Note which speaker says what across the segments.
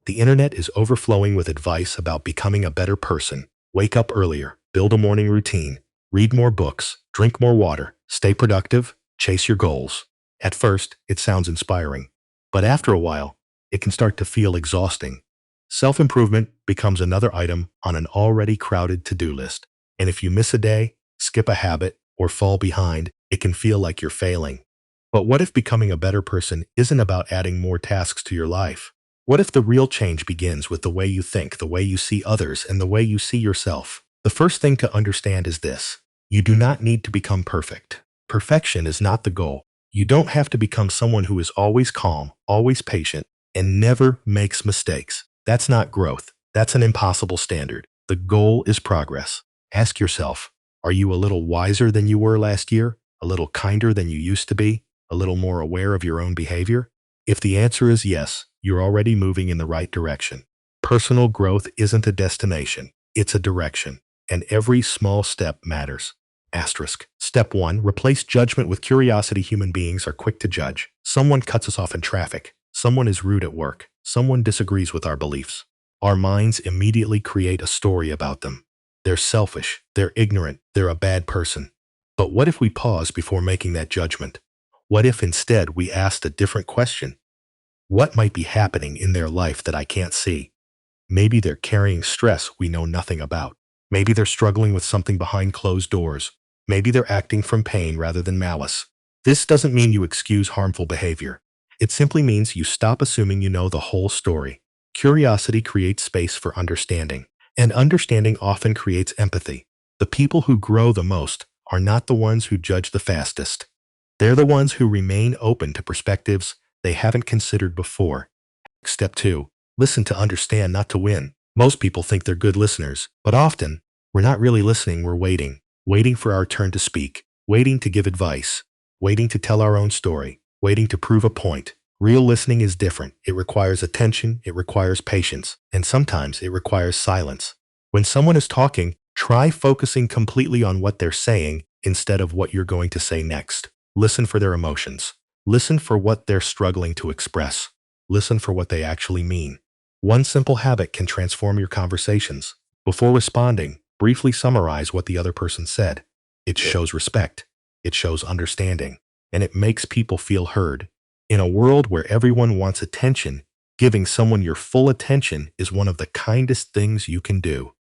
Speaker 1: The internet is overflowing with advice about becoming a better person. Wake up earlier, build a morning routine, read more books, drink more water, stay productive, chase your goals. At first, it sounds inspiring, but after a while, it can start to feel exhausting. Self-improvement becomes another item on an already crowded to-do list. And if you miss a day, skip a habit, or fall behind, it can feel like you're failing. But what if becoming a better person isn't about adding more tasks to your life? What if the real change begins with the way you think, the way you see others, and the way you see yourself? The first thing to understand is this: you do not need to become perfect. Perfection is not the goal. You don't have to become someone who is always calm, always patient, and never makes mistakes. That's not growth. That's an impossible standard. The goal is progress. Ask yourself, are you a little wiser than you were last year? A little kinder than you used to be? A little more aware of your own behavior? If the answer is yes, you're already moving in the right direction. Personal growth isn't a destination, it's a direction, and every small step matters. Asterisk. Step 1. Replace judgment with curiosity. Human beings are quick to judge. Someone cuts us off in traffic. Someone is rude at work. Someone disagrees with our beliefs. Our minds immediately create a story about them. They're selfish, they're ignorant, they're a bad person. But what if we pause before making that judgment? What if instead we asked a different question? What might be happening in their life that I can't see? Maybe they're carrying stress we know nothing about. Maybe they're struggling with something behind closed doors. Maybe they're acting from pain rather than malice. This doesn't mean you excuse harmful behavior. It simply means you stop assuming you know the whole story. Curiosity creates space for understanding, and understanding often creates empathy. The people who grow the most are not the ones who judge the fastest. They're the ones who remain open to perspectives they haven't considered before. Step 2. Listen to understand, not to win. Most people think they're good listeners, but often, we're not really listening, we're waiting. Waiting for our turn to speak, waiting to give advice, waiting to tell our own story, waiting to prove a point. Real listening is different. It requires attention, it requires patience, and sometimes it requires silence. When someone is talking, try focusing completely on what they're saying instead of what you're going to say next. Listen for their emotions. Listen for what they're struggling to express. Listen for what they actually mean. One simple habit can transform your conversations. Before responding, briefly summarize what the other person said. It shows respect, it shows understanding, and it makes people feel heard. In a world where everyone wants attention, giving someone your full attention is one of the kindest things you can do.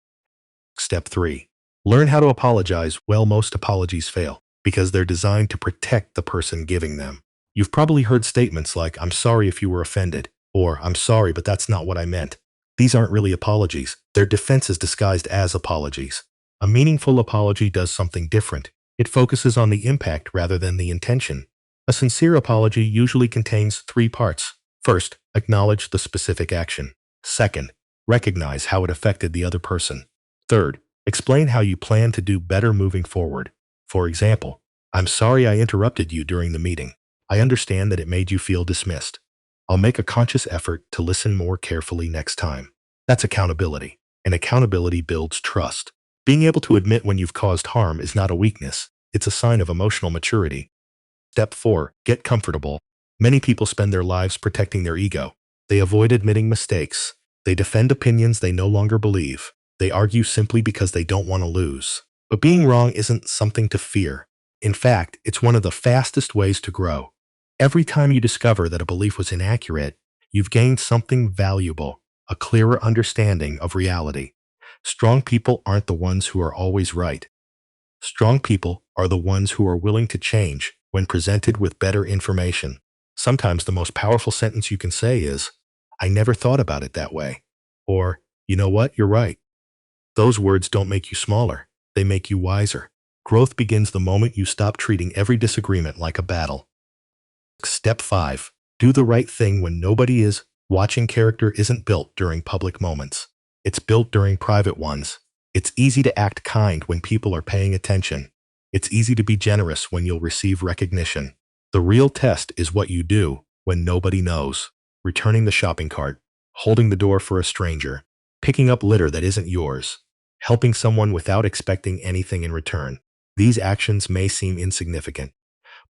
Speaker 1: Step 3. Learn how to apologize. Well, most apologies fail because they're designed to protect the person giving them. You've probably heard statements like, "I'm sorry if you were offended," or "I'm sorry, but that's not what I meant." These aren't really apologies. They're defenses disguised as apologies. A meaningful apology does something different. It focuses on the impact rather than the intention. A sincere apology usually contains 3 parts. First, acknowledge the specific action. Second, recognize how it affected the other person. Third, explain how you plan to do better moving forward. For example, "I'm sorry I interrupted you during the meeting. I understand that it made you feel dismissed. I'll make a conscious effort to listen more carefully next time." That's accountability, and accountability builds trust. Being able to admit when you've caused harm is not a weakness. It's a sign of emotional maturity. Step 4. Get comfortable. Many people spend their lives protecting their ego. They avoid admitting mistakes. They defend opinions they no longer believe. They argue simply because they don't want to lose. But being wrong isn't something to fear. In fact, it's one of the fastest ways to grow. Every time you discover that a belief was inaccurate, you've gained something valuable, a clearer understanding of reality. Strong people aren't the ones who are always right. Strong people are the ones who are willing to change when presented with better information. Sometimes the most powerful sentence you can say is, "I never thought about it that way." Or, "You know what, you're right." Those words don't make you smaller, they make you wiser. Growth begins the moment you stop treating every disagreement like a battle. Step 5. Do the right thing when nobody is watching. Character isn't built during public moments. It's built during private ones. It's easy to act kind when people are paying attention. It's easy to be generous when you'll receive recognition. The real test is what you do when nobody knows. Returning the shopping cart, holding the door for a stranger, picking up litter that isn't yours, helping someone without expecting anything in return. These actions may seem insignificant,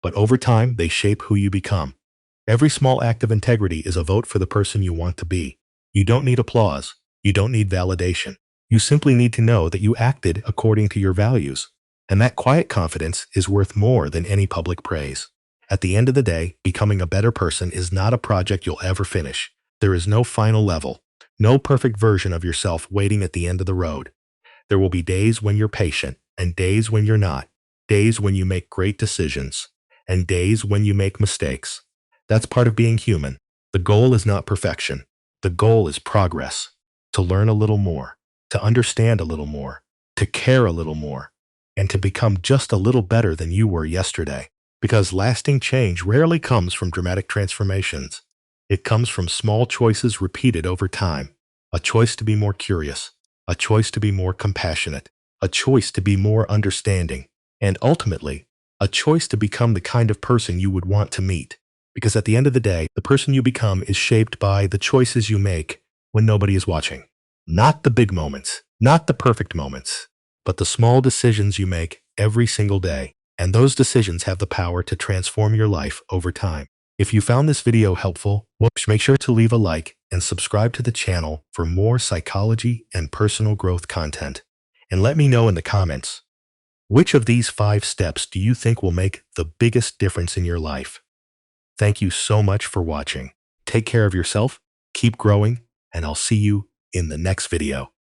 Speaker 1: but over time they shape who you become. Every small act of integrity is a vote for the person you want to be. You don't need applause. You don't need validation. You simply need to know that you acted according to your values. And that quiet confidence is worth more than any public praise. At the end of the day, becoming a better person is not a project you'll ever finish. There is no final level, no perfect version of yourself waiting at the end of the road. There will be days when you're patient, and days when you're not, days when you make great decisions, and days when you make mistakes. That's part of being human. The goal is not perfection. The goal is progress. To learn a little more, to understand a little more, to care a little more, and to become just a little better than you were yesterday. Because lasting change rarely comes from dramatic transformations. It comes from small choices repeated over time. A choice to be more curious, a choice to be more compassionate, a choice to be more understanding, and ultimately, a choice to become the kind of person you would want to meet. Because at the end of the day, the person you become is shaped by the choices you make when nobody is watching. Not the big moments, not the perfect moments, but the small decisions you make every single day. And those decisions have the power to transform your life over time. If you found this video helpful, make sure to leave a like and subscribe to the channel for more psychology and personal growth content. And let me know in the comments, which of these 5 steps do you think will make the biggest difference in your life? Thank you so much for watching. Take care of yourself, keep growing, and I'll see you in the next video.